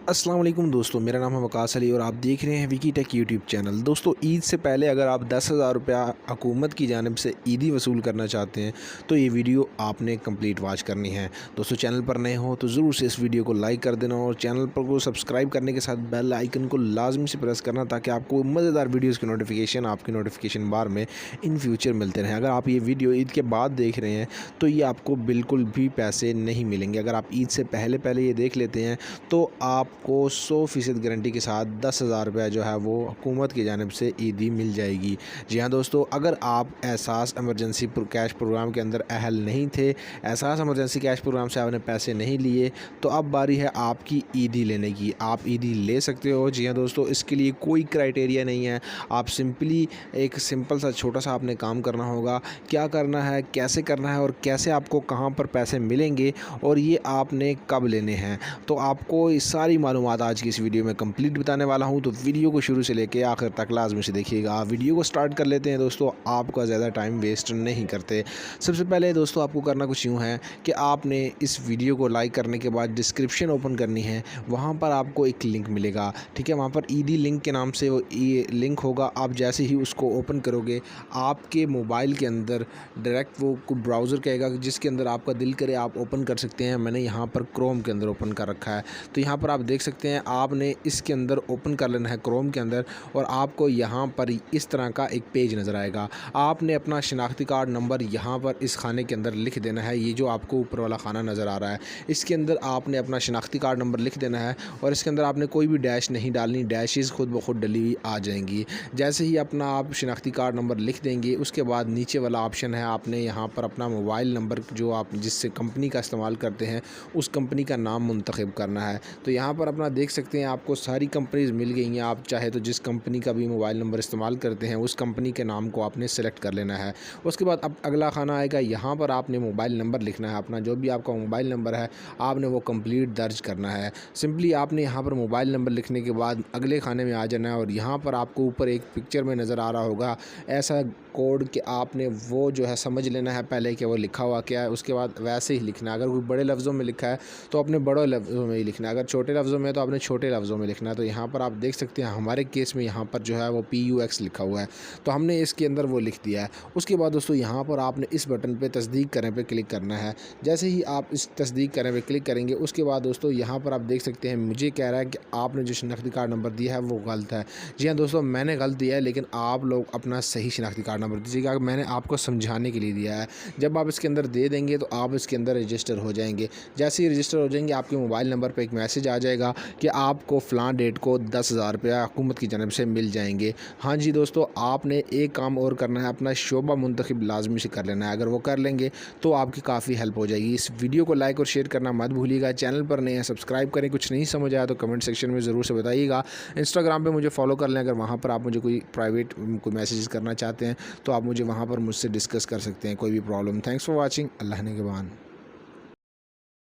अस्सलाम वालेकुम दोस्तों, मेरा नाम है वकास अली और आप देख रहे हैं विकी टेक यूट्यूब चैनल। दोस्तों, ईद से पहले अगर आप 10,000 रुपया हुकूमत की जानिब से ईदी वसूल करना चाहते हैं तो ये वीडियो आपने कंप्लीट वॉच करनी है। दोस्तों, चैनल पर नए हो तो ज़रूर से इस वीडियो को लाइक कर देना और चैनल पर को सब्सक्राइब करने के साथ बेल आइकन को लाजमी से प्रेस करना ताकि आपको मज़ेदार वीडियोज़ की नोटिफिकेशन आपकी नोटिफिकेशन बार में इन फ्यूचर मिलते रहें। अगर आप ये वीडियो ईद के बाद देख रहे हैं तो ये आपको बिल्कुल भी पैसे नहीं मिलेंगे। अगर आप ईद से पहले ये देख लेते हैं तो आपको 100% गारंटी के साथ 10,000 रुपया जो है वो हुकूमत की जानिब से ईदी मिल जाएगी। जी हाँ दोस्तों, अगर आप एहसास इमरजेंसी कैश प्रोग्राम के अंदर अहल नहीं थे, एहसास इमरजेंसी कैश प्रोग्राम से आपने पैसे नहीं लिए, तो अब बारी है आपकी ईदी लेने की। आप ईदी ले सकते हो। जी हाँ दोस्तों, इसके लिए कोई क्राइटेरिया नहीं है। आप सिंपली एक सिंपल सा छोटा सा आपने काम करना होगा। क्या करना है, कैसे करना है और कैसे आपको कहाँ पर पैसे मिलेंगे और ये आपने कब लेने हैं, तो आपको इस सारी मालूमात आज की इस वीडियो में कंप्लीट बताने वाला हूं। तो वीडियो को शुरू से लेकर आखिर तक लाजमी से देखिएगा। वीडियो को स्टार्ट कर लेते हैं दोस्तों, आपका ज़्यादा टाइम वेस्ट नहीं करते। सबसे पहले दोस्तों आपको करना कुछ यूँ है कि आपने इस वीडियो को लाइक करने के बाद डिस्क्रिप्शन ओपन करनी है। वहाँ पर आपको एक लिंक मिलेगा, ठीक है। वहाँ पर ईदी लिंक के नाम से वो ये लिंक होगा। आप जैसे ही उसको ओपन करोगे आपके मोबाइल के अंदर डायरेक्ट वो ब्राउज़र कहेगा जिसके अंदर आपका दिल करे आप ओपन कर सकते हैं। मैंने यहाँ पर क्रोम के अंदर ओपन कर रखा है, तो यहाँ पर आप देख सकते हैं आपने इसके अंदर ओपन कर लेना है क्रोम के अंदर और आपको यहाँ पर इस तरह का एक पेज नज़र आएगा। आपने अपना शनाख्ती कार्ड नंबर यहाँ पर इस खाने के अंदर लिख देना है। ये जो आपको ऊपर वाला खाना नज़र आ रहा है इसके अंदर आपने अपना शनाख्ती कार्ड नंबर लिख देना है और इसके अंदर आपने कोई भी डैश नहीं डालनी, डैशेज़ खुद ब खुद डली हुई आ जाएंगी। जैसे ही अपना आप शनाख्ती कार्ड नंबर लिख देंगे उसके बाद नीचे वाला ऑप्शन है, आपने यहाँ पर अपना मोबाइल नंबर जो आप जिससे कंपनी का इस्तेमाल करते हैं उस कंपनी का नाम मुंतखब करना है। तो यहाँ पर अपना देख सकते हैं आपको सारी कंपनीज़ मिल गई हैं। आप चाहे तो जिस कंपनी का भी मोबाइल नंबर इस्तेमाल करते हैं उस कंपनी के नाम को आपने सेलेक्ट कर लेना है। उसके बाद अब अगला खाना आएगा, यहाँ पर आपने मोबाइल नंबर लिखना है। अपना जो भी आपका मोबाइल नंबर है आपने वो कंप्लीट दर्ज करना है। सिंपली आपने यहाँ पर मोबाइल नंबर लिखने के बाद अगले खाने में आ जाना है और यहाँ पर आपको ऊपर एक पिक्चर में नज़र आ रहा होगा ऐसा कोड कि आपने वो जो है समझ लेना है पहले कि वो लिखा हुआ क्या है। उसके बाद वैसे ही लिखना है। अगर कोई बड़े लफ्ज़ों में लिखा है तो अपने बड़े लफ्ज़ों में ही लिखना है, अगर छोटे लफ्ज़ों में तो आपने छोटे लफ्ज़ों में लिखना है। तो यहाँ पर आप देख सकते हैं हमारे केस में यहाँ पर जो है वो PUX लिखा हुआ है, तो हमने इसके अंदर वो लिख दिया है। उसके बाद दोस्तों यहाँ पर आपने इस बटन पे तस्दीक करें पे क्लिक करना है। जैसे ही आप इस तस्दीक करें पे क्लिक करेंगे उसके बाद दोस्तों यहाँ पर आप देख सकते हैं मुझे कह रहा है कि आपने जो शनाख्ती कार्ड नंबर दिया है वो गलत है। जी हाँ दोस्तों, मैंने गलत दिया है, लेकिन आप लोग अपना सही शनाख्ती कार्ड नंबर दीजिएगा। मैंने आपको समझाने के लिए दिया है। जब आप इसके अंदर दे देंगे तो आप इसके अंदर रजिस्टर हो जाएंगे। जैसे ही रजिस्टर हो जाएंगे आपके मोबाइल नंबर पर एक मैसेज आ जाएगा कि आपको फ़लाँ डेट को 10,000 रुपया हुकूमत की जानिब से मिल जाएंगे। हाँ जी दोस्तों, आपने एक काम और करना है, अपना शोबा मुंतखब लाजमी से कर लेना है। अगर वो कर लेंगे तो आपकी काफ़ी हेल्प हो जाएगी। इस वीडियो को लाइक और शेयर करना मत भूलिएगा। चैनल पर नए हैं सब्सक्राइब करें। कुछ नहीं समझ आया तो कमेंट सेक्शन में ज़रूर से बताइएगा। इंस्टाग्राम पर मुझे फॉलो कर लें। अगर वहाँ पर आप मुझे कोई प्राइवेट कोई मैसेज करना चाहते हैं तो आप मुझे वहाँ पर मुझसे डिस्कस कर सकते हैं, कोई भी problem. Thanks for watching. Allah ने के बाद।